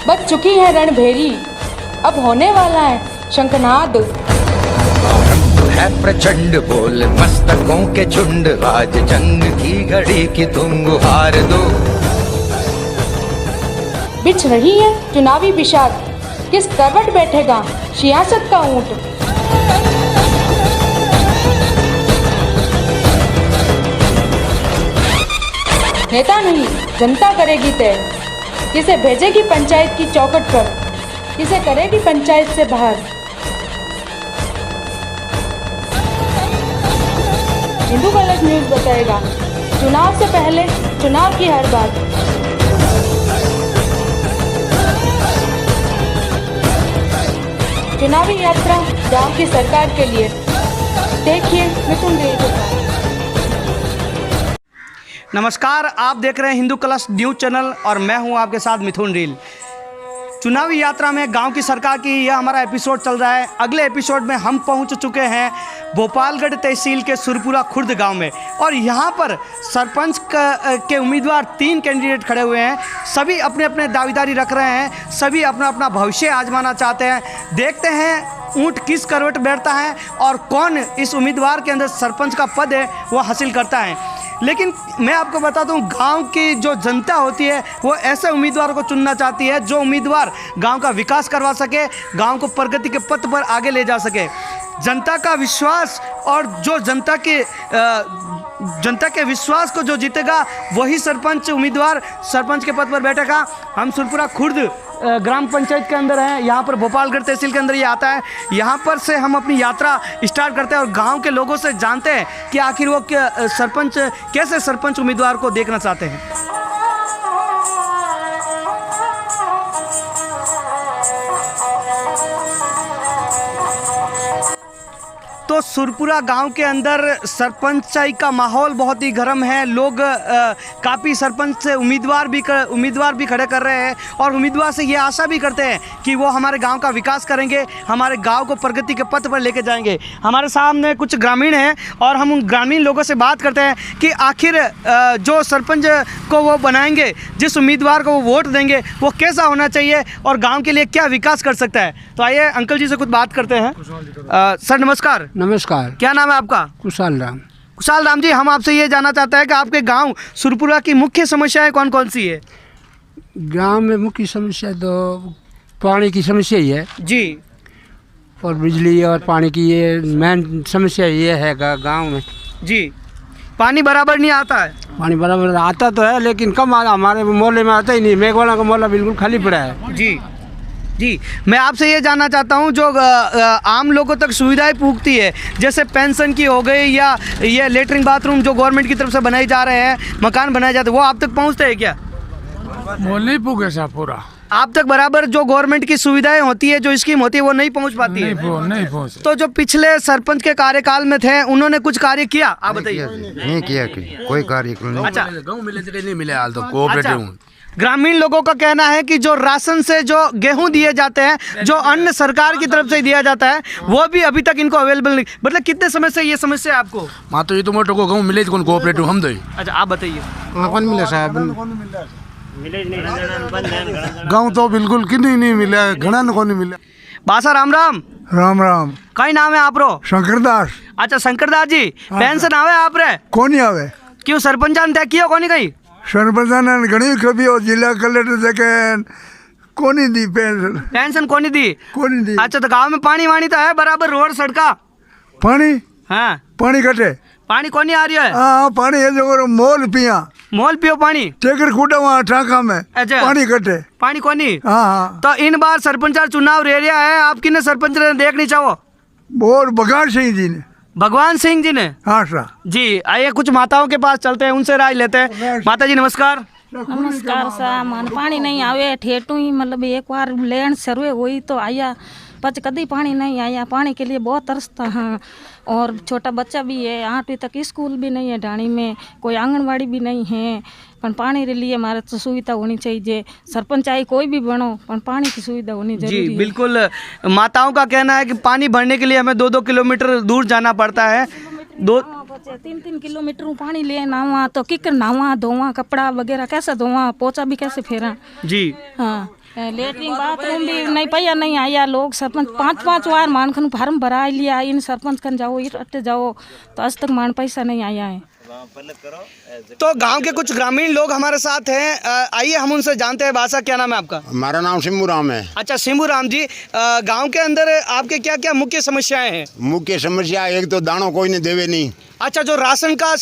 बच चुकी है रणभेरी, अब होने वाला है शंखनाद। है प्रचंड बोल मस्तकों के झुंड, आज जंग की घड़ी की तुम गुहार दो। बिछ रही है चुनावी बिशात, किस करवट बैठेगा सियासत का ऊंट। नेता नहीं जनता करेगी तय, किसे भेजेगी पंचायत की चौखट पर, किसे करेगी पंचायत से बाहर। हिंदू कलश न्यूज़ बताएगा चुनाव से पहले चुनाव की हर बात। चुनावी यात्रा गांव की सरकार के लिए, देखिए मिथुन रेल के साथ। नमस्कार, आप देख रहे हैं हिंदू कलश न्यूज़ चैनल और मैं हूं आपके साथ मिथुन रील। चुनावी यात्रा में गांव की सरकार की यह हमारा एपिसोड चल रहा है। अगले एपिसोड में हम पहुंच चुके हैं भोपालगढ़ तहसील के सुरपुरा खुर्द गांव में और यहां पर सरपंच के उम्मीदवार 3 कैंडिडेट खड़े हुए हैं। सभी अपने अपने दावेदारी रख रहे हैं, सभी अपना अपना भविष्य आजमाना चाहते हैं। देखते हैं ऊंट किस करवट बैठता है और कौन इस उम्मीदवार के अंदर सरपंच का पद है वो हासिल करता है। लेकिन मैं आपको बताता हूँ, गांव की जो जनता होती है वो ऐसे उम्मीदवार को चुनना चाहती है जो उम्मीदवार गांव का विकास करवा सके, गांव को प्रगति के पथ पर आगे ले जा सके। जनता का विश्वास और जो जनता के विश्वास को जो जीतेगा वही सरपंच उम्मीदवार सरपंच के पद पर बैठेगा। हम सुरपुरा खुर्द ग्राम पंचायत के अंदर हैं, यहाँ पर भोपालगढ़ तहसील के अंदर ये आता है। यहाँ पर से हम अपनी यात्रा स्टार्ट करते हैं और गांव के लोगों से जानते हैं कि आखिर वो सरपंच कैसे सरपंच उम्मीदवार को देखना चाहते हैं। तो सुरपुरा गांव के अंदर सरपंचाई का माहौल बहुत ही गर्म है। लोग काफ़ी सरपंच से उम्मीदवार भी खड़े कर रहे हैं और उम्मीदवार से ये आशा भी करते हैं कि वो हमारे गांव का विकास करेंगे, हमारे गांव को प्रगति के पथ पर लेके जाएंगे। हमारे सामने कुछ ग्रामीण हैं और हम उन ग्रामीण लोगों से बात करते हैं कि आखिर जो सरपंच को वो बनाएंगे, जिस उम्मीदवार को वो वोट देंगे, वो कैसा होना चाहिए और गाँव के लिए क्या विकास कर सकता है। तो आइए अंकल जी से कुछ बात करते हैं। सर नमस्कार। नमस्कार। क्या नाम है आपका? कुशाल राम। कुशाल राम जी, हम आपसे ये जानना चाहते हैं कि आपके गांव सुरपुरा की मुख्य समस्याएं कौन कौन सी है? गांव में मुख्य समस्या तो पानी की समस्या ही है जी, और बिजली और पानी की ये मेन समस्या ये है गांव में जी। पानी बराबर नहीं आता है? पानी बराबर आता तो है लेकिन कम हमारे मोहल्ले में आता ही नहीं। मेघवाला का मोहल्ला बिल्कुल खाली पड़ा है। जी जी, मैं आपसे ये जानना चाहता हूँ जो आम लोगों तक सुविधाएं पहुँचती है, जैसे पेंशन की हो गई या ये लेटरिन बाथरूम जो गवर्नमेंट की तरफ से बनाए जा रहे हैं, मकान बनाए जाते हैं, वो आप तक पहुँचते हैं क्या? वो नहीं पूछे सा पूरा आप तक बराबर जो गवर्नमेंट की सुविधाएं होती है, जो स्कीम होती है, वो नहीं पहुँच पाती है? नहीं पहुँच। तो जो पिछले सरपंच के कार्यकाल में थे उन्होंने कुछ कार्य किया, आप बताइए। नहीं किया कोई कार्य नहीं। अच्छा, गाँव मिले नहीं मिले हाल तो कोऑपरेटिव। ग्रामीण लोगों का कहना है कि जो राशन से जो गेहूं दिए जाते हैं, जो अन्न सरकार की तरफ से दिया जाता है, वो भी अभी तक इनको अवेलेबल नहीं। मतलब कितने समय से ये समस्या है आपको? हाँ तो ये तो मोटो को गाँव मिले कौन कोऑपरेटिव हम दो। अच्छा आप बताइए। कौन मिले साहब? गाँव तो बिल्कुल कि नहीं मिला, घना को नहीं मिला। बासा राम राम। राम राम। कई नाम है आप रो? शंकरदास। अच्छा शंकरदास जी, पेंशन आवे आप रे? कोनी आवे। क्यों सरपंचान तय किया कोनी कहीं? सरपंचान घणी कभी और जिला कलेक्टर देखे कोनी दी पेंशन कोनी दी? कोनी दी। अच्छा तो गांव में पानी वानी तो है बराबर, रोड सड़का? पानी? हाँ पानी कटे। पानी कोनी आ रही है? हाँ पानी है जो मोल पिया। मोल पियो पानी? टेकर कूटा वहाँ टाका में। अच्छा पानी कटे। पानी कोनी? हाँ हाँ। तो इन बार सरपंच चुनाव रेरिया है, आप किन्ने सरपंच ने देखनी चाहो? और भगवान सिंह जी ने। भगवान सिंह जी ने? हाँ सर जी। आइए कुछ माताओं के पास चलते हैं, उनसे राय लेते हैं। माता जी नमस्कार। नमस्कार सा। मन पानी नहीं आवे ठेठू ही, मतलब एक बार लेन सरुए वही तो आया, पच कभी पानी नहीं आया। पानी के लिए बहुत तरसता है और छोटा बच्चा भी है, 8वीं तक स्कूल भी नहीं है ढाणी में, कोई आंगनवाड़ी भी नहीं है। पर पानी के लिए हमारे तो सुविधा होनी चाहिए। सरपंच आई कोई भी बनो, पर पानी की सुविधा होनी जरूरी है। जी बिल्कुल, माताओं का कहना है कि पानी भरने के लिए हमें 2-2 किलोमीटर दूर जाना पड़ता है। बच्चे 3-3 किलोमीटर पानी ले नावा तो किकर नावा धोवा कपड़ा वगैरह कैसे धोवा पोचा भी कैसे फेरा जी हाँ लेटरिन बाथरूम भी नहीं पाया नहीं आया लोग सरपंच 5-5 बार मान खन फार्म भरा लिया इन सरपंच खन जाओ इट जाओ तो आज तक मान पैसा नहीं आया है। तो गांव के कुछ ग्रामीण लोग हमारे साथ हैं, आइए हम उनसे जानते हैं। भाषा क्या नाम है आपका? हमारा नाम सिम्बू राम है। अच्छा सिम्बू राम जी, गांव के अंदर आपके क्या क्या मुख्य समस्याएं हैं? मुख्य समस्या एक तो दानों कोई ने देवे नहीं। अच्छा, जो राशन का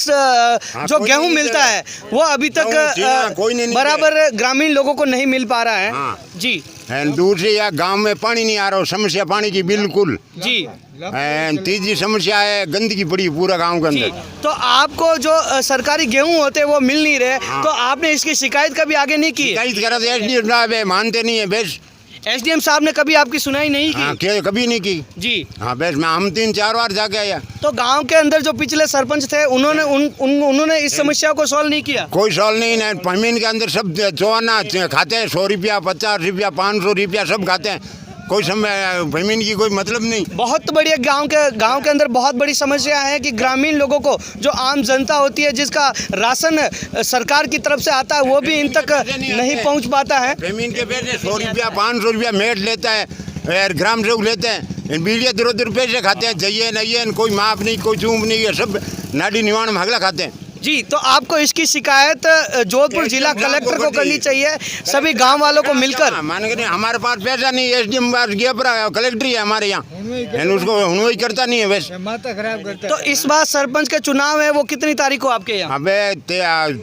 जो गेहूं मिलता है वो अभी तक कोई नहीं बराबर ग्रामीण लोगों को नहीं मिल पा रहा है। हाँ। जी दूसरी या गांव में पानी नहीं आ रहा, समस्या पानी की बिल्कुल। जी तीसरी समस्या है गंदगी पड़ी पूरा गांव के जी। अंदर। तो आपको जो सरकारी गेहूं होते हैं वो मिल नहीं रहे, तो आपने इसकी शिकायत कभी आगे नहीं की? शिकायत करा तो एसडीएम साहब है, मानते नहीं है बेस। एसडीएम साहब ने कभी आपकी सुनाई नहीं की? हाँ, कभी नहीं की जी। हाँ बेस, मैं हम 3-4 बार जाके आया। तो गांव के अंदर जो पिछले सरपंच थे उन्होंने इस समस्या को सॉल्व नहीं किया? कोई सॉल्व नहीं है। जमीन के अंदर सब चौना खाते हैं, 100 रुपया 50 रुपया 500 रुपया सब खाते हैं। कोई जमीन की कोई मतलब नहीं। बहुत बड़ी गांव के अंदर बहुत बड़ी समस्या है कि ग्रामीण लोगों को जो आम जनता होती है जिसका राशन सरकार की तरफ से आता है वो भी इन तक नहीं पहुंच पाता है। जमीन के पैसे 100 रुपया 500 रुपया मेट लेता है, ग्राम सेवक लेते हैं, बीड़िया दर पैसे खाते हैं, चाहिए नहीं है, कोई माफ नहीं, कोई चूम नहीं है, सब नाडी निवाण में हगला खाते हैं। जी, तो आपको इसकी शिकायत जोधपुर जिला कलेक्टर को करनी चाहिए, सभी गांव वालों को मिलकर। मान के हमारे पास पैसा नहीं, एसडीएम पास गया पर कलेक्टर ही है हमारे यहाँ, उसको वही करता नहीं है वैसे। तो इस बार सरपंच के चुनाव है वो कितनी तारीख को आपके यहाँ? अबे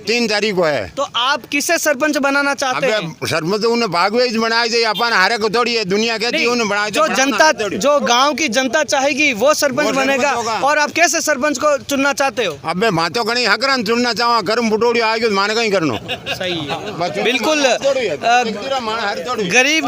3 तारीख को है। तो आप किसे सरपंच बनाना चाहते हैं? सरपंच तो उन्हें भागवे बनाए थे, अपन हारे को थोड़ी है, दुनिया कहती है उन्हें बनाए। जो जनता, जो गाँव की जनता चाहेगी वो सरपंच बनेगा। और आप कैसे सरपंच को चुनना चाहते हो? अबे मातो कहीं हकरन चुनना चाहो, गर्म बुटोड़ी आएगी तो माने कहीं करनो। सही है, बिल्कुल। गरीब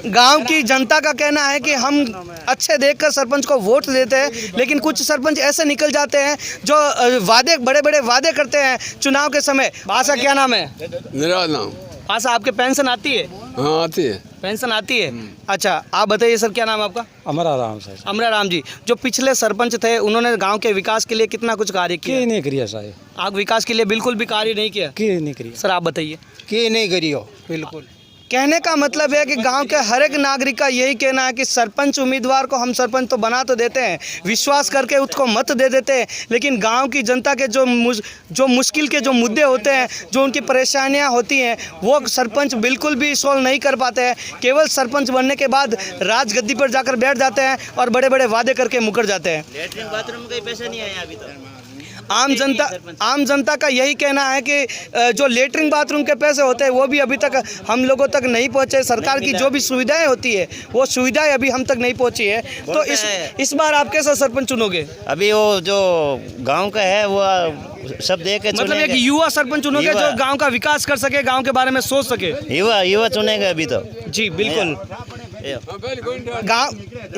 गांव की जनता का कहना है कि हम अच्छे देखकर सरपंच को वोट देते हैं, लेकिन कुछ सरपंच ऐसे निकल जाते हैं जो बड़े बड़े वादे करते हैं चुनाव के समय। भाषा क्या नाम है? मेरा नाम। भाषा, आपके पेंशन आती है? हाँ आती है। पेंशन आती है। अच्छा, आप बताइए सर, क्या नाम है आपका? अमरा राम सर। अमरा राम जी, जो पिछले सरपंच थे उन्होंने गांव के विकास के लिए कितना कुछ कार्य किया? नहीं करिए साहब, आप विकास के लिए बिल्कुल भी कार्य नहीं किया? नहीं करिए सर आप बताइए। कि नहीं करियो बिल्कुल। कहने का मतलब है कि गांव के हर एक नागरिक का यही कहना है कि सरपंच उम्मीदवार को हम सरपंच तो बना तो देते हैं, विश्वास करके उसको मत दे देते हैं, लेकिन गांव की जनता के जो मुश्किल के जो मुद्दे होते हैं, जो उनकी परेशानियां होती हैं, वो सरपंच बिल्कुल भी सॉल्व नहीं कर पाते हैं। केवल सरपंच बनने के बाद राजगद्दी पर जाकर बैठ जाते हैं और बड़े बड़े वादे करके मुकर जाते हैं। लेटरिन बाथरूम के पैसे नहीं आए अभी तक। आम जनता का यही कहना है कि जो लेटरिन बाथरूम के पैसे होते हैं वो भी अभी तक हम लोगों तक नहीं पहुंचे। सरकार की जो भी सुविधाएं होती है वो सुविधाएं अभी हम तक नहीं पहुंची है। तो इस बार आप कैसा सरपंच चुनोगे? अभी वो जो गांव का है वो सब देख के मतलब एक युवा सरपंच चुनोगे जो गांव का विकास कर सके, गांव के बारे में सोच सके। युवा चुनेंगे अभी तो। जी बिल्कुल।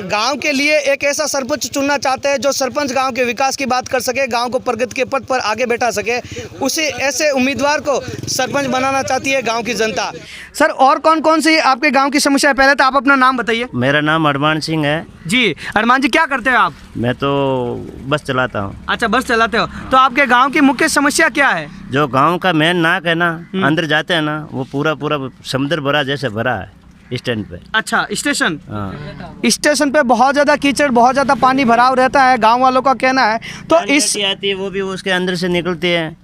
गांव के लिए एक ऐसा सरपंच चुनना चाहते हैं जो सरपंच गांव के विकास की बात कर सके, गांव को प्रगति के पथ पर आगे बैठा सके। उसी ऐसे उम्मीदवार को सरपंच बनाना चाहती है गांव की जनता। सर, और कौन कौन सी आपके गांव की समस्या है? पहले तो आप अपना नाम बताइए। मेरा नाम अरमान सिंह है। जी अरमान जी, क्या करते हो आप? मैं तो बस चलाता हूँ। अच्छा, बस चलाते हो। तो आपके गाँव की मुख्य समस्या क्या है? जो गांव का मेन नाक है ना, अंदर जाते हैं ना, वो पूरा समुद्र भरा जैसे भरा है स्टैंड पे। अच्छा, स्टेशन? हाँ। स्टेशन पे बहुत ज़्यादा कीचड़, बहुत ज़्यादा पानी भराव रहता है, गांव वालों का कहना है। तो इस आती है वो भी उसके अंदर से निकलती है।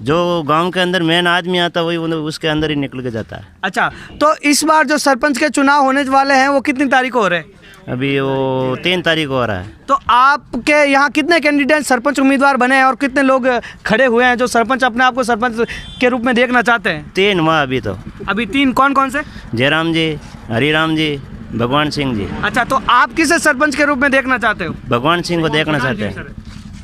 जो गांव के अंदर मेन आदमी आता है वही उसके अंदर ही निकल के जाता है। अच्छा, तो इस बार जो सरपंच के चुनाव होने वाले हैं वो कितनी तारीख को हो रहे हैं? अभी वो 3 तारीख को हो रहा है। तो आपके यहाँ कितने कैंडिडेट सरपंच उम्मीदवार बने हैं और कितने लोग खड़े हुए हैं जो सरपंच अपने आप को सरपंच के रूप में देखना चाहते हैं? 3 वहाँ अभी तो। अभी 3 कौन कौन से? जयराम जी, हरिराम जी, भगवान सिंह जी। अच्छा, तो आप किसे सरपंच के रूप में देखना चाहते हो? भगवान सिंह को देखना चाहते हैं।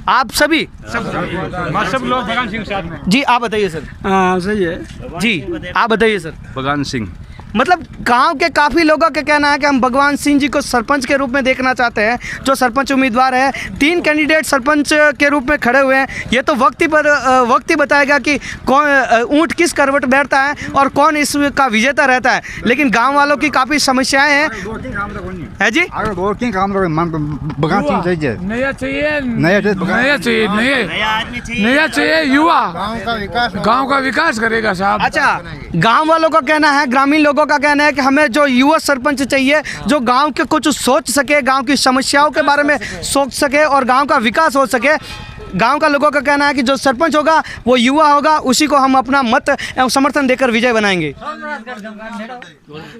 आप सभी सब लोग भगवान सिंह साथ में। जी आप बताइए सर। हाँ सही है जी, आप बताइए सर। भगवान सिंह। मतलब गांव के काफ़ी लोगों का कहना है कि हम भगवान सिंह जी को सरपंच के रूप में देखना चाहते हैं, जो सरपंच उम्मीदवार है। 3 कैंडिडेट सरपंच के रूप में खड़े हुए हैं। ये तो वक्त ही बताएगा कि कौन ऊँट किस करवट बैठता है और कौन इसका विजेता रहता है। लेकिन गाँव वालों की काफ़ी समस्याएँ हैं। है जी, नया चाहिए, नया चाहिए युवा, गांव का विकास करेगा साहब। अच्छा, गांव वालों का कहना है, ग्रामीण लोगों का कहना है कि हमें जो युवा सरपंच चाहिए, जो गांव के कुछ सोच सके, गांव की समस्याओं के बारे में सोच सके और गांव का विकास हो सके। गांव का लोगों का कहना है कि जो सरपंच होगा वो युवा होगा, उसी को हम अपना मत एवं समर्थन देकर विजय बनाएंगे।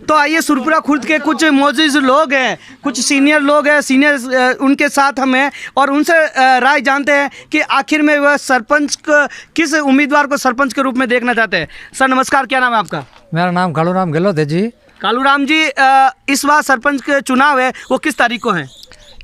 तो आइए, सुरपुरा खुर्द के कुछ मौजूद लोग हैं, कुछ सीनियर लोग हैं, उनके साथ हम हैं और उनसे राय जानते हैं कि आखिर में वह सरपंच किस उम्मीदवार को सरपंच के रूप में देखना चाहते हैं। सर नमस्कार, क्या नाम है आपका? मेरा नाम कालूराम गहलोत है जी। कालूराम जी, इस बार सरपंच के चुनाव है, वो किस तारीख को है?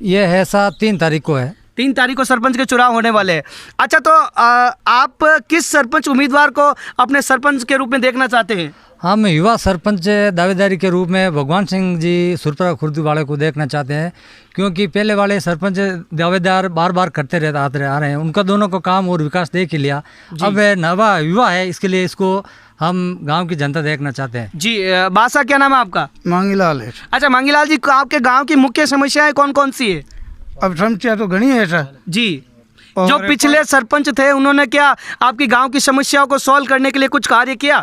ये है साहब 3 तारीख को है। 3 तारीख को सरपंच के चुनाव होने वाले हैं। अच्छा, तो आप किस सरपंच उम्मीदवार को अपने सरपंच के रूप में देखना चाहते हैं? हम युवा सरपंच दावेदारी के रूप में भगवान सिंह जी सुरपुरा खुर्द वाले को देखना चाहते हैं, क्योंकि पहले वाले सरपंच दावेदार बार बार करते आ रहे हैं। उनका दोनों को काम और विकास देख ही लिया। अब नवा युवा है, इसके लिए इसको हम गांव की जनता देखना चाहते हैं। जी, बादशाह क्या नाम है आपका? मांगीलाल है। अच्छा मांगीलाल जी, आपके गाँव की मुख्य समस्याएं कौन कौन सी है? अब समस्या तो घनी है सर जी। जो पिछले सरपंच थे उन्होंने क्या आपकी गांव की समस्याओं को सॉल्व करने के लिए कुछ कार्य किया?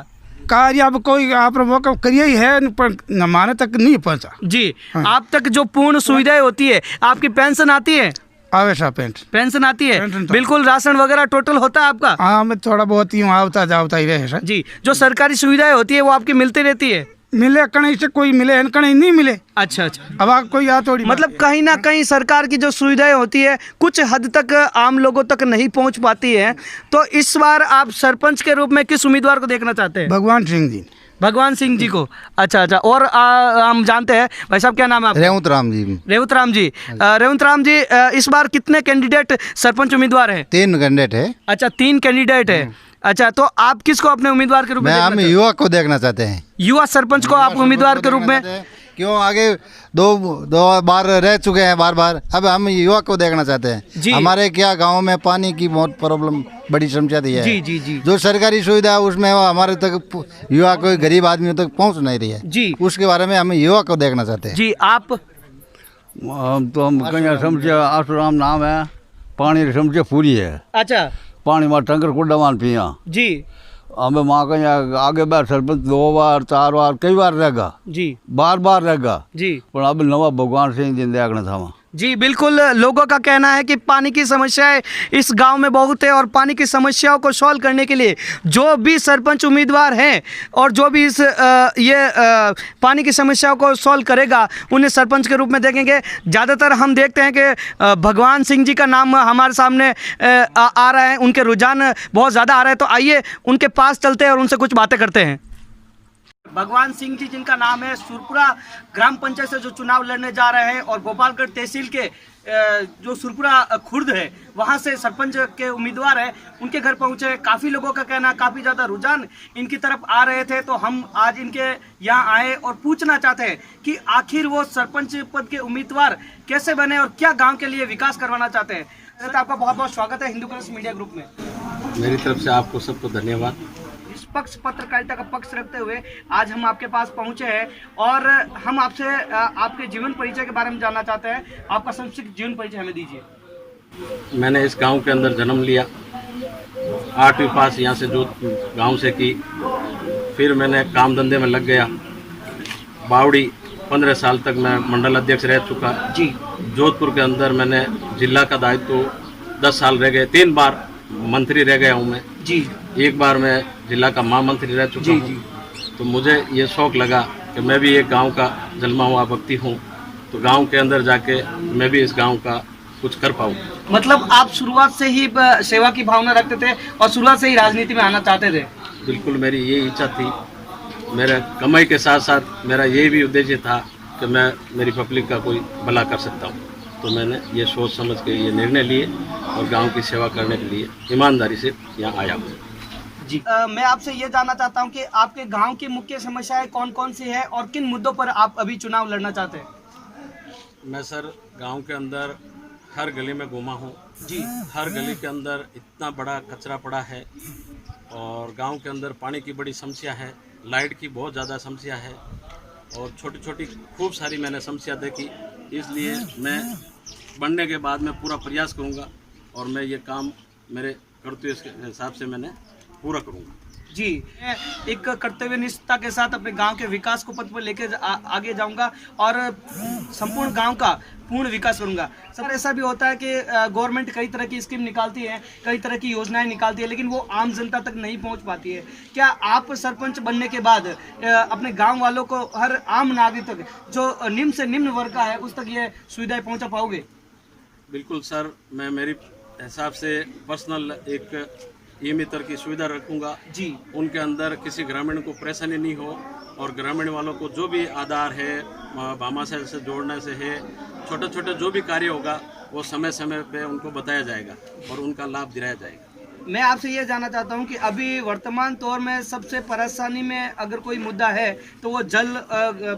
कार्य अब कोई आप मौका करिए ही है, पर हमारे तक नहीं पहुंचा जी। आप तक जो पूर्ण सुविधाएं होती है, आपकी पेंशन आती है? आवे सा पेंशन आती है, बिल्कुल। राशन वगैरह टोटल होता है आपका? हाँ, मैं थोड़ा बहुत ही आवता जावता ही रहे सर जी। जो सरकारी सुविधाएं होती है वो आपकी मिलती रहती है? मिले कहीं से कोई मिले, कहीं नहीं मिले। अच्छा अच्छा। अब आप कोई आ थोड़ी, मतलब कहीं ना कहीं सरकार की जो सुविधाएं होती है कुछ हद तक आम लोगों तक नहीं पहुंच पाती है। तो इस बार आप सरपंच के रूप में किस उम्मीदवार को देखना चाहते हैं? भगवान सिंह जी। भगवान सिंह जी को। अच्छा अच्छा। और हम जानते हैं, भाई साहब क्या नाम है आपका? रेवंत राम जी। रेवंत राम जी। रेवंत राम जी, इस बार कितने कैंडिडेट सरपंच उम्मीदवार है? 3 कैंडिडेट है। अच्छा, 3 कैंडिडेट है। अच्छा, तो आप किसको अपने उम्मीदवार के रूप में? हम युवा को देखना चाहते हैं। युवा सरपंच को आप उम्मीदवार के रूप में? क्यों, आगे दो बार रह चुके हैं बार। अब हम युवा को देखना चाहते हैं। हमारे क्या गांव में पानी की बहुत प्रॉब्लम, बड़ी समस्या थी है। जी जी जी। जो सरकारी सुविधा है उसमें हमारे तक युवा कोई गरीब आदमियों तक पहुंच नहीं रही है जी। उसके बारे में हम युवा को देखना चाहते हैं जी। आप? हम कहीं समझे आसुराम नाम है, पानी की समस्या पूरी है। अच्छा। पानी में टंकर कुड्डा मान पिया जी। हमें वहाँ कहीं आगे बार सरपंच 2 बार 4 बार कई बार रहेगा जी, बार रहेगा जी। पर अब नवा भगवान सिंह जी देखना था जी। बिल्कुल, लोगों का कहना है कि पानी की समस्याएं इस गांव में बहुत है और पानी की समस्याओं को सॉल्व करने के लिए जो भी सरपंच उम्मीदवार हैं और जो भी इस पानी की समस्याओं को सॉल्व करेगा उन्हें सरपंच के रूप में देखेंगे। ज़्यादातर हम देखते हैं कि भगवान सिंह जी का नाम हमारे सामने आ रहा है, उनके रुझान बहुत ज़्यादा आ रहा है। तो आइए उनके पास चलते हैं और उनसे कुछ बातें करते हैं। भगवान सिंह जी जिनका नाम है, सुरपुरा ग्राम पंचायत से जो चुनाव लड़ने जा रहे हैं और गोपालगढ़ तहसील के जो सुरपुरा खुर्द है वहां से सरपंच के उम्मीदवार है, उनके घर पहुंचे। काफ़ी लोगों का कहना, काफ़ी ज़्यादा रुझान इनकी तरफ आ रहे थे। तो हम आज इनके यहाँ आए और पूछना चाहते हैं कि आखिर वो सरपंच पद के उम्मीदवार कैसे बने और क्या गाँव के लिए विकास करवाना चाहते हैं। तो आपका बहुत बहुत स्वागत है हिंदू कलश मीडिया ग्रुप में। मेरी तरफ से आपको सबको धन्यवाद। पक्ष पत्रकारिता का पक्ष रखते हुए आज हम आपके पास पहुंचे हैं और हम आपसे आपके जीवन परिचय के बारे में जानना चाहते हैं। आपका संक्षिप्त जीवन परिचय हमें दीजिए। मैंने इस गांव के अंदर जन्म लिया, 8वीं पास यहाँ से जो गांव से की, फिर मैंने काम धंधे में लग गया। बावड़ी 15 साल तक मैं मंडल अध्यक्ष रह चुका जी। जोधपुर के अंदर मैंने जिला का दायित्व 10 साल रह गए। 3 बार मंत्री रह गया हूँ मैं जी। 1 बार मैं जिला का महामंत्री रह चुका हूँ। तो मुझे ये शौक़ लगा कि मैं भी एक गांव का जन्मा हुआ व्यक्ति हूँ, तो गांव के अंदर जाके मैं भी इस गांव का कुछ कर पाऊँ। मतलब आप शुरुआत से ही सेवा की भावना रखते थे और शुरुआत से ही राजनीति में आना चाहते थे? बिल्कुल, मेरी ये इच्छा थी। मेरे कमाई के साथ साथ मेरा ये भी उद्देश्य था कि मैं मेरी पब्लिक का कोई भला कर सकता हूँ। तो मैंने ये सोच समझ के ये निर्णय लिए और गांव की सेवा करने के लिए ईमानदारी से यहाँ आया हूँ जी मैं आपसे ये जानना चाहता हूँ कि आपके गांव की मुख्य समस्याएं कौन कौन सी है और किन मुद्दों पर आप अभी चुनाव लड़ना चाहते हैं? मैं सर गांव के अंदर हर गली में घूमा हूँ जी। हर गली के अंदर इतना बड़ा कचरा पड़ा है और गांव के अंदर पानी की बड़ी समस्या है, लाइट की बहुत ज़्यादा समस्या है और छोटी छोटी खूब सारी मैंने समस्या देखी। इसलिए मैं बनने के बाद मैं पूरा प्रयास करूंगा और मैं ये काम मेरे कर्तव्य के हिसाब से मैंने पूरा करूंगा जी। मैं एक कर्तव्यनिष्ठता के साथ अपने गांव के विकास को पथ पर लेकर आगे जाऊंगा और संपूर्ण गांव का पूर्ण विकास करूंगा। सर ऐसा भी होता है कि गवर्नमेंट कई तरह की स्कीम निकालती है, कई तरह की योजनाएं निकालती है, लेकिन वो आम जनता तक नहीं पहुंच पाती है। क्या आप सरपंच बनने के बाद अपने गांव वालों को, हर आम नागरिक तक, जो निम्न से निम्न वर्ग का है, उस तक ये सुविधाएं पहुंचा पाओगे? बिल्कुल सर, मैं मेरी हिसाब से पर्सनल एक ई-मित्र की सुविधा रखूंगा जी। उनके अंदर किसी ग्रामीण को परेशानी नहीं हो और ग्रामीण वालों को जो भी आधार है, भामाशाह से जोड़ने से है, छोटे छोटे जो भी कार्य होगा वो समय समय पे उनको बताया जाएगा और उनका लाभ दिलाया जाएगा। मैं आपसे ये जानना चाहता हूँ कि अभी वर्तमान दौर में सबसे परेशानी में अगर कोई मुद्दा है तो वो जल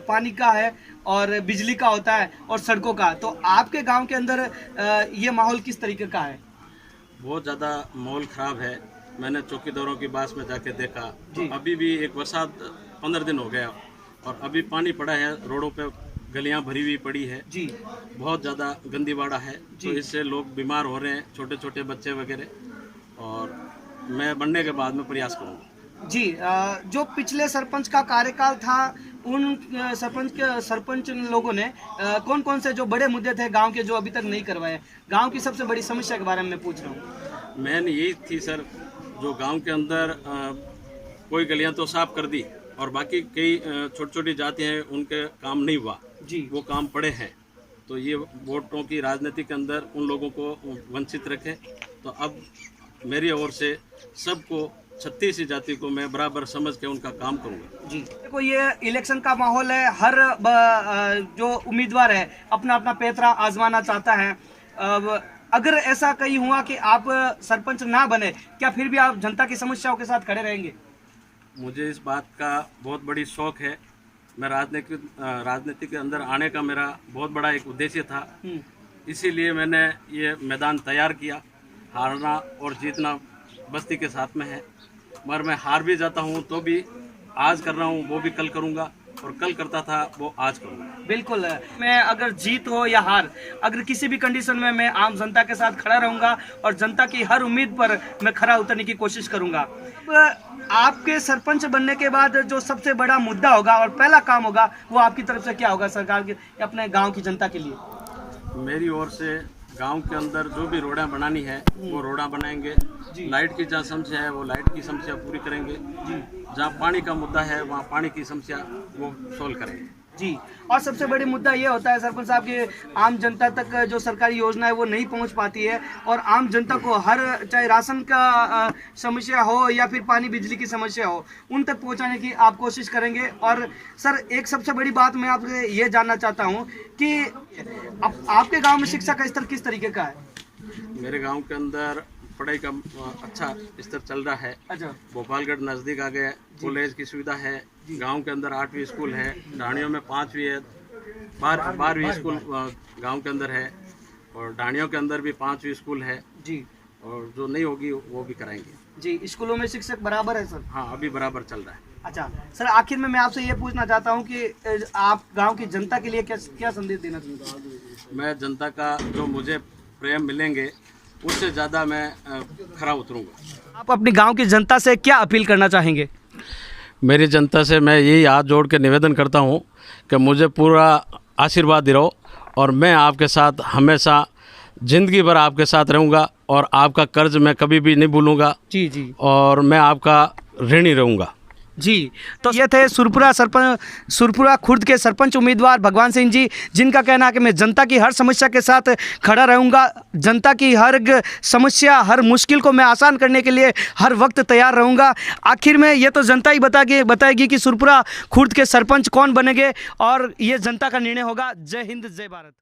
पानी का है और बिजली का होता है और सड़कों का। तो आपके गांव के अंदर ये माहौल किस तरीके का है? बहुत ज़्यादा माहौल ख़राब है। मैंने चौकीदारों की बास में जाके देखा, अभी भी एक बरसात 15 दिन हो गया और अभी पानी पड़ा है, रोडों पे गलियां भरी हुई पड़ी है जी। बहुत ज़्यादा गंदी बाड़ा है, तो इससे लोग बीमार हो रहे हैं, छोटे छोटे बच्चे वगैरह। और मैं बनने के बाद में प्रयास करूँगा जी। जो पिछले सरपंच का कार्यकाल था, उन सरपंच लोगों ने कौन कौन से जो बड़े मुद्दे थे गांव के जो अभी तक नहीं करवाए? गांव की सबसे बड़ी समस्या के बारे में मैं पूछ रहा हूँ। मैन यही थी सर, जो गांव के अंदर कोई गलियां तो साफ कर दी और बाकी कई छोटी छोटी जातियां हैं, उनके काम नहीं हुआ जी, वो काम पड़े हैं। तो ये वोटों की राजनीति के अंदर उन लोगों को वंचित रखे। तो अब मेरी ओर से सबको 36 जाति को मैं बराबर समझ के उनका काम करूंगा जी। देखो ये इलेक्शन का माहौल है, हर जो उम्मीदवार है अपना अपना पैतरा आजमाना चाहता है। अगर ऐसा कहीं हुआ कि आप सरपंच ना बने, क्या फिर भी आप जनता की समस्याओं के साथ खड़े रहेंगे? मुझे इस बात का बहुत बड़ी शौक है। मैं राजनीति के अंदर आने का मेरा बहुत बड़ा एक उद्देश्य था, इसीलिए मैंने ये मैदान तैयार किया। हारना और जीतना बस्ती के साथ में है, मगर मैं हार भी जाता हूँ तो भी आज कर रहा हूँ, वो भी कल करूँगा और कल करता था वो आज करूँगा। बिल्कुल, मैं अगर जीत हो या हार, अगर किसी भी कंडीशन में मैं आम जनता के साथ खड़ा रहूँगा और जनता की हर उम्मीद पर मैं खरा उतरने की कोशिश करूँगा। आपके सरपंच बनने के बाद जो सबसे बड़ा मुद्दा होगा और पहला काम होगा वो आपकी तरफ से क्या होगा सरकार के, अपने गाँव की जनता के लिए? मेरी ओर से गांव के अंदर जो भी रोडां बनानी है वो रोडां बनाएंगे। लाइट की जहाँ समस्या है वो लाइट की समस्या पूरी करेंगे जी। जहाँ पानी का मुद्दा है वहाँ पानी की समस्या वो सोल्व करेंगे जी। और सबसे बड़ी मुद्दा ये होता है सरपंच साहब कि आम जनता तक जो सरकारी योजना है वो नहीं पहुंच पाती है और आम जनता को हर, चाहे राशन का समस्या हो या फिर पानी बिजली की समस्या हो, उन तक पहुंचाने की आप कोशिश करेंगे। और सर एक सबसे बड़ी बात मैं आपसे ये जानना चाहता हूँ कि आपके गाँव में शिक्षा का स्तर किस तरीके का है? मेरे गाँव के अंदर पढ़ाई का अच्छा स्तर चल रहा है। अच्छा। भोपालगढ़ नज़दीक आ गया, कॉलेज की सुविधा है। गांव के अंदर 8वीं स्कूल है, ढाणियों में 5वीं है, 12वीं स्कूल गांव के अंदर है और ढाणियों के अंदर भी 5वीं स्कूल है जी। और जो नहीं होगी वो भी कराएंगे जी। स्कूलों में शिक्षक बराबर है सर? हाँ, अभी बराबर चल रहा है। अच्छा सर, आखिर में मैं आपसे ये पूछना चाहता हूँ कि आप गाँव की जनता के लिए क्या संदेश देना चाहते हैं? मैं जनता का जो मुझे प्रेम मिलेंगे उससे ज़्यादा मैं खरा उतरूंगा। आप अपनी गांव की जनता से क्या अपील करना चाहेंगे? मेरी जनता से मैं यही हाथ जोड़ के निवेदन करता हूं कि मुझे पूरा आशीर्वाद दिलाओ और मैं आपके साथ हमेशा ज़िंदगी भर आपके साथ रहूंगा और आपका कर्ज मैं कभी भी नहीं भूलूंगा जी जी। और मैं आपका ऋणी रहूंगा जी। तो ये थे सुरपुरा खुर्द के सरपंच उम्मीदवार भगवान सिंह जी, जिनका कहना है कि मैं जनता की हर समस्या के साथ खड़ा रहूंगा, जनता की हर समस्या, हर मुश्किल को मैं आसान करने के लिए हर वक्त तैयार रहूंगा। आखिर में ये तो जनता ही बताएगी कि सुरपुरा खुर्द के सरपंच कौन बनेंगे और ये जनता का निर्णय होगा। जय हिंद, जय भारत।